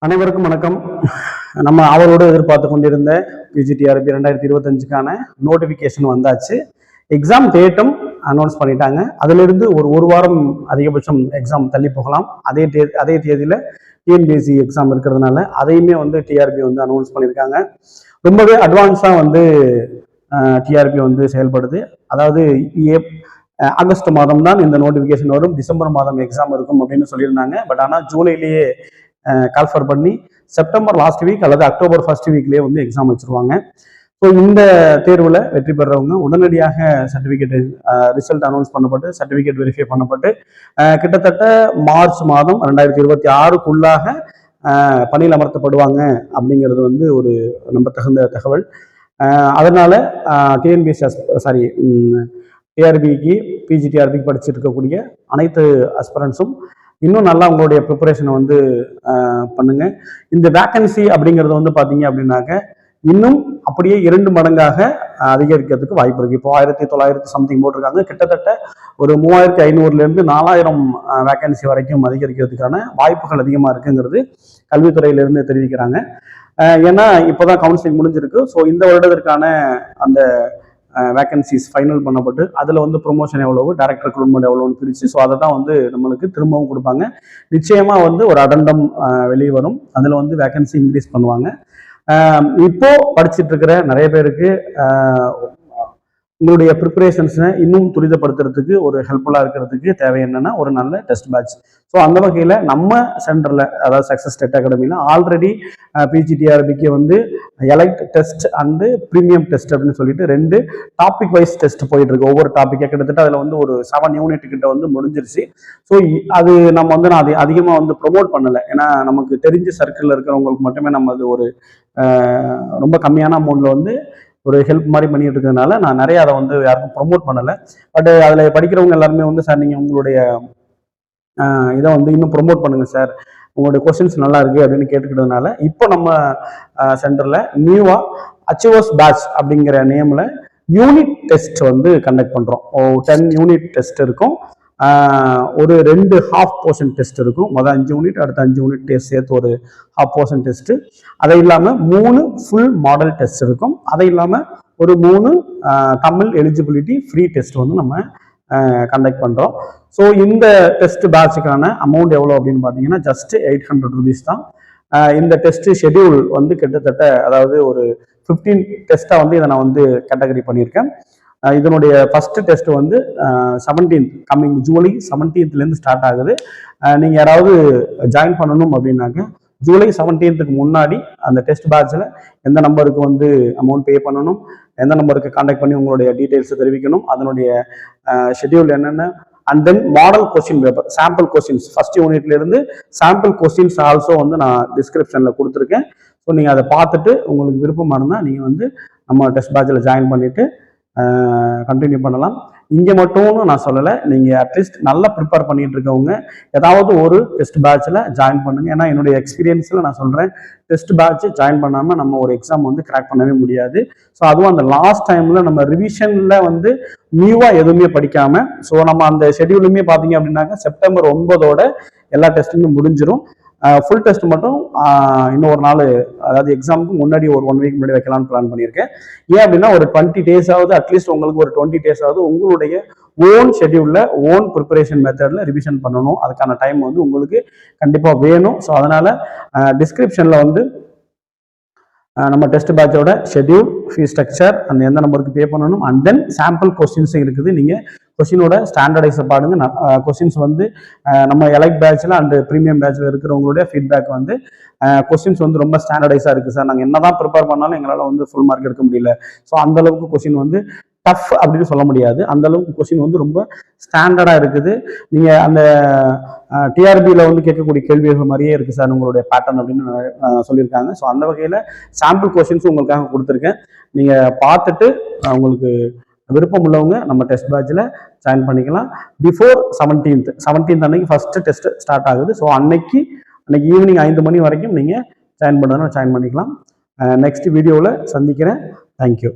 அனைவருக்கும் வணக்கம். நம்ம அவரோடு எதிர்பார்த்து கொண்டிருந்த பிஜிடிஆர்பி 2025க்கான நோட்டிஃபிகேஷன் வந்தாச்சு. எக்ஸாம் டேட்டும் அனௌன்ஸ் பண்ணிட்டாங்க. அதிலிருந்து ஒரு வாரம் அதிகபட்சம் எக்ஸாம் தள்ளி போகலாம். அதே தேதியில் டிஎன்பிஎஸ்சி எக்ஸாம் இருக்கிறதுனால அதையுமே டிஆர்பி அனௌன்ஸ் பண்ணியிருக்காங்க. ரொம்பவே அட்வான்ஸாக டிஆர்பி செயல்படுது. அதாவது ஆகஸ்ட் மாதம் தான் இந்த நோட்டிஃபிகேஷன் வரும், டிசம்பர் மாதம் எக்ஸாம் இருக்கும் அப்படின்னு சொல்லியிருந்தாங்க. பட் ஆனால் ஜூலையிலேயே கால்ஃபர் பண்ணி செப்டம்பர் லாஸ்ட் வீக் அல்லது அக்டோபர் ஃபர்ஸ்ட் வீக்லேயே எக்ஸாம் வச்சுருவாங்க. ஸோ இந்த தேர்வில் வெற்றி பெறவங்க உடனடியாக சர்டிஃபிகேட் ரிசல்ட் அனௌன்ஸ் பண்ணப்பட்டு சர்டிஃபிகேட் வெரிஃபை பண்ணப்பட்டு கிட்டத்தட்ட மார்ச் மாதம் 2026க்குள்ளாக பணியில் அமர்த்தப்படுவாங்க அப்படிங்கிறது ஒரு நம்பத்தகுந்த தகவல். அதனால டிஆர்பிக்கு பிஜிடிஆர்பிக்கு படிச்சுட்டு இருக்கக்கூடிய அனைத்து அஸ்பரன்ஸும் இன்னும் நல்லா உங்களுடைய ப்ரிப்பரேஷனை பண்ணுங்க. இந்த வேக்கன்சி அப்படிங்கிறது பார்த்தீங்க அப்படின்னாக்க இன்னும் அப்படியே 2 மடங்காக அதிகரிக்கிறதுக்கு வாய்ப்பு இருக்கு. இப்போ 1900 சம்திங் போட்டிருக்காங்க. கிட்டத்தட்ட ஒரு 3500லேருந்து 4000 வேக்கன்சி வரைக்கும் அதிகரிக்கிறதுக்கான வாய்ப்புகள் அதிகமாக இருக்குங்கிறது கல்வித்துறையிலிருந்து தெரிவிக்கிறாங்க. ஏன்னா இப்போதான் கவுன்சிலிங் முடிஞ்சிருக்கு. ஸோ இந்த வருடத்திற்கான அந்த வேக்கன்சிஸ் ஃபைனல் பண்ணப்பட்டு அதில் ப்ரொமோஷன் எவ்வளவு, டைரக்ட் ரெக்ரூட்மெண்ட் எவ்வளோன்னு பிரித்து ஸோ அதை தான் நம்மளுக்கு திரும்பவும் கொடுப்பாங்க. நிச்சயமாக ஒரு அடண்டம் வெளியே வரும். அதில் வேக்கன்சி இன்க்ரீஸ் பண்ணுவாங்க. இப்போ படிச்சுட்டு இருக்கிற நிறைய பேருக்கு உங்களுடைய ப்ரிப்பரேஷன்ஸை இன்னும் துரிதப்படுத்துறதுக்கு ஒரு ஹெல்ப்ஃபுல்லாக இருக்கிறதுக்கு தேவை என்னன்னா ஒரு நல்ல டெஸ்ட் பேட்ச். ஸோ அந்த வகையில் நம்ம சென்டரில் அதாவது சக்ஸஸ் டெட் அகாடமியில் ஆல்ரெடி பிஜிடிஆர்பிக்கு elite test and premium test அப்படின்னு சொல்லிட்டு 2 டாபிக் வைஸ் டெஸ்ட் போயிட்டு இருக்கு. ஒவ்வொரு டாப்பிக்காக கிட்டத்தட்ட அதில் ஒரு 7 யூனிட் கிட்ட முடிஞ்சிருச்சு. ஸோ அது நம்ம நான் அதை அதிகமாக ப்ரொமோட் பண்ணலை. ஏன்னா நமக்கு தெரிஞ்ச சர்க்கிளில் இருக்கிறவங்களுக்கு மட்டுமே நம்ம அது ஒரு ரொம்ப கம்மியான அமௌண்ட்ல ஒரு ஹெல்ப் மாதிரி பண்ணிட்டு இருக்கிறதுனால நான் நிறைய அதை யாருக்கும் ப்ரொமோட் பண்ணலை. பட் அதில் படிக்கிறவங்க எல்லாருமே சார் நீங்கள் உங்களுடைய இதை இன்னும் ப்ரொமோட் பண்ணுங்க சார், உங்களுடைய கொஸ்டின்ஸ் நல்லா இருக்கு அப்படின்னு கேட்டுக்கிட்டதுனால இப்போ நம்ம சென்டரில் நியூவாக அச்சீவர்ஸ் பேட்ச் அப்படிங்கிற நேமில் யூனிட் டெஸ்ட் கண்டக்ட் பண்ணுறோம். 10 யூனிட் டெஸ்ட் இருக்கும். ஒரு 2 ஹாஃப் போர்ஷன் டெஸ்ட் இருக்கும். மொதல் 5 யூனிட், அடுத்த 5 யூனிட் டெஸ்ட் சேர்த்து ஒரு ஹாஃப் போர்ஷன் டெஸ்ட்டு. அதை இல்லாமல் 3 ஃபுல் மாடல் டெஸ்ட் இருக்கும். அதை இல்லாமல் ஒரு 3 தமிழ் எலிஜிபிலிட்டி ஃப்ரீ டெஸ்ட் நம்ம கண்டக்ட் பண்ணுறோம். ஸோ இந்த டெஸ்ட் பேட்சுக்கான அமௌண்ட் எவ்வளோ அப்படின்னு பார்த்தீங்கன்னா ஜஸ்ட் 800 rupees தான். இந்த டெஸ்ட் ஷெடியூல் கிட்டத்தட்ட அதாவது ஒரு 15 டெஸ்ட்டாக இதை நான் கேட்டகரி பண்ணியிருக்கேன். இதனுடைய first test 17th coming July 17th start ஆகுது. நீங்கள் யாராவது ஜாயின் பண்ணணும் அப்படின்னாக்க ஜூலை 17th முன்னாடி அந்த டெஸ்ட் பேட்சில் எந்த நம்பருக்கு அமௌண்ட் பே பண்ணணும், எந்த நம்பருக்கு கான்டாக்ட் பண்ணி உங்களுடைய டீட்டெயில்ஸை தெரிவிக்கணும், அதனுடைய ஷெட்யூல் என்னென்ன, and then model question paper sample questions first யூனிட்லேருந்து சாம்பிள் கொஸ்டின்ஸ் ஆல்சோ நான் டிஸ்கிரிப்ஷனில் கொடுத்துருக்கேன். ஸோ நீங்கள் அதை பார்த்துட்டு உங்களுக்கு விருப்பமாக இருந்தால் நீங்கள் நம்ம டெஸ்ட் பேட்சில் ஜாயின் பண்ணிவிட்டு கண்டினியூ பண்ணலாம். இங்கே மட்டும்னு நான் சொல்லலை, நீங்கள் அட்லீஸ்ட் நல்லா ப்ரிப்பேர் பண்ணிட்டு இருக்கவங்க ஏதாவது ஒரு டெஸ்ட் பேட்சில் ஜாயின் பண்ணுங்க. ஏன்னா என்னுடைய எக்ஸ்பீரியன்ஸில் நான் சொல்கிறேன், டெஸ்ட் பேட்ச் ஜாயின் பண்ணாமல் நம்ம ஒரு எக்ஸாம் கிராக் பண்ணவே முடியாது. ஸோ அதுவும் அந்த லாஸ்ட் டைமில் நம்ம ரிவிஷனில் நியூவாக எதுவுமே படிக்காமல் ஸோ நம்ம அந்த ஷெடியூலுமே பார்த்தீங்க அப்படின்னாக்க செப்டம்பர் 9 எல்லா டெஸ்ட்டுமே முடிஞ்சிடும். ஃபுல் டெஸ்ட் மட்டும் இன்னும் ஒரு நாள் அதாவது எக்ஸாமுக்கு முன்னாடி ஒரு 1 வீக் முன்னாடி வைக்கலாம்னு பிளான் பண்ணியிருக்கேன். ஏன் அப்படின்னா ஒரு 20 days ஆகுது, அட்லீஸ்ட் உங்களுக்கு ஒரு 20 days ஆகுது உங்களுடைய ஓன் ஷெடியூலில் ஓன் ப்ரிப்பரேஷன் மெத்தடில் ரிவிஷன் பண்ணணும். அதுக்கான டைம் உங்களுக்கு கண்டிப்பாக வேணும். ஸோ அதனால் டிஸ்கிரிப்ஷனில் நம்ம டெஸ்ட் பேட்சோட ஷெடியூல், ஃபீஸ் ஸ்ட்ரக்சர், அந்த எந்த நம்பருக்கு பே பண்ணணும், அண்ட் தென் சாம்பிள் கொஸ்டின்ஸும் இருக்குது. நீங்கள் கொஸ்டினோட ஸ்டாண்டர்டைஸை பாருங்க. கொஸ்டின்ஸ் நம்ம எலைட் பேட்சில் அண்ட் ப்ரீமியம் பேட்சில் இருக்கிறவங்களுடைய ஃபீட்பேக் கொஸ்டின்ஸ் ரொம்ப ஸ்டாண்டர்டைஸாக இருக்குது சார், நாங்கள் என்ன தான் ப்ரிப்பேர் பண்ணாலும் எங்களால் ஃபுல் மார்க் எடுக்க முடியல. ஸோ அந்த அளவுக்கு கொஸ்டின் டஃப் அப்படின்னு சொல்ல முடியாது. அந்த அளவுக்கு கொஸ்டின் ரொம்ப ஸ்டாண்டர்டாக இருக்குது. நீங்கள் அந்த டிஆர்பியில் கேட்கக்கூடிய கேள்விகள் மாதிரியே இருக்குது சார் உங்களுடைய பேட்டர்ன் அப்படின்னு சொல்லியிருக்காங்க. ஸோ அந்த வகையில் சாம்பிள் கொஸ்டின்ஸ் உங்களுக்காக கொடுத்துருக்கேன். நீங்கள் பார்த்துட்டு உங்களுக்கு விருப்பம் உள்ளவங்க நம்ம டெஸ்ட் பேட்சில் ஜாயின் பண்ணிக்கலாம். பிஃபோர் 17th அன்னைக்கு ஃபர்ஸ்ட் டெஸ்ட் ஸ்டார்ட் ஆகுது. ஸோ அன்னைக்கு ஈவினிங் 5 மணி வரைக்கும் நீங்கள் ஜாயின் பண்ணுறதுனா ஜாயின் பண்ணிக்கலாம். நெக்ஸ்ட் வீடியோவில் சந்திக்கிறேன். தேங்க்யூ.